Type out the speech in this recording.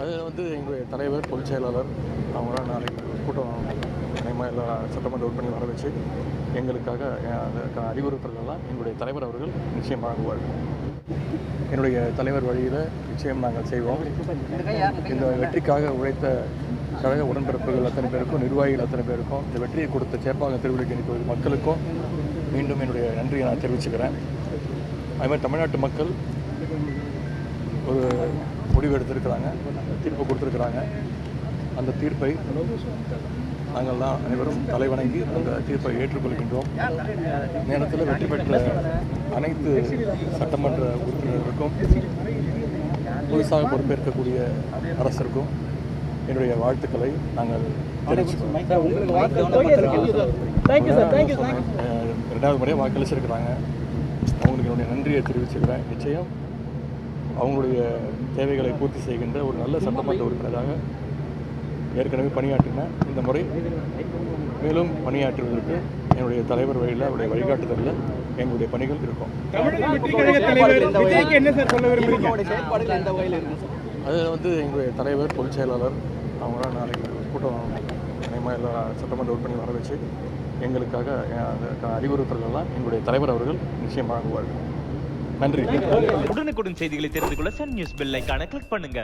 அது வந்து எங்களுடைய தலைவர் பொதுச் செயலாளர் அவங்களாம் நாளைக்கு கூட்டம் எல்லா சட்டமன்ற உறுப்பினர்கள் வர வச்சு எங்களுக்காக அதற்கான அறிவுறுத்தல்கள்லாம் எங்களுடைய தலைவர் அவர்கள் நிச்சயம் வழங்குவார்கள். என்னுடைய தலைவர் வழியில் நிச்சயம் நாங்கள் செய்வோம். இந்த வெற்றிக்காக உழைத்த கழக உடன்பிறப்புகள் அத்தனை பேருக்கும், நிர்வாகிகள் அத்தனை பேருக்கும், இந்த வெற்றியை கொடுத்த சேப்பாக்கம் திருவிழா தொகுதி மக்களுக்கும் மீண்டும் என்னுடைய நன்றியை நான் தெரிவிச்சுக்கிறேன். அதுமாதிரி தமிழ்நாட்டு மக்கள் ஒரு முடிவு எடுத்திருக்கிறாங்க, தீர்ப்பு கொடுத்துருக்குறாங்க. அந்த தீர்ப்பை நாங்கள் தான் அனைவரும் தலைவணங்கி அந்த தீர்ப்பை ஏற்றுக்கொள்கின்றோம். நேரத்தில் வெற்றி பெற்ற அனைத்து சட்டமன்ற உறுப்பினர்களுக்கும், புதுசாக பொறுப்பேற்கக்கூடிய அரசிற்கும் என்னுடைய வாழ்த்துக்களை நாங்கள் தெரிவிச்சுக்கிறோம். 2வது முறையாக வாக்களிச்சிருக்கிறாங்க. அவங்களுக்கு என்னுடைய நன்றியை தெரிவிச்சுக்கிறேன். நிச்சயம் அவங்களுடைய தேவைகளை பூர்த்தி செய்கின்ற ஒரு நல்ல சட்டமன்ற உறுப்பினராக ஏற்கனவே பணியாற்றின. இந்த முறை மேலும் பணியாற்றுவதற்கு என்னுடைய தலைவர் வழியில், அவருடைய வழிகாட்டுதலில் எங்களுடைய பணிகள் இருக்கும். அது வந்து எங்களுடைய தலைவர் பொதுச் செயலாளர் அவங்களாம் நாளைக்கு கூட்டம் எல்லா சட்டமன்ற உறுப்பினர்கள் வர வச்சு எங்களுக்காக அதற்கான அறிவுறுத்தல்கள்லாம் எங்களுடைய தலைவர் அவர்கள் நிச்சயம் வழங்குவார்கள். நன்றி. உடனுக்குடன் செய்திகளை தெரிந்து கொள்ள சன் நியூஸ் பெல் ஐகானை கிளிக் பண்ணுங்க.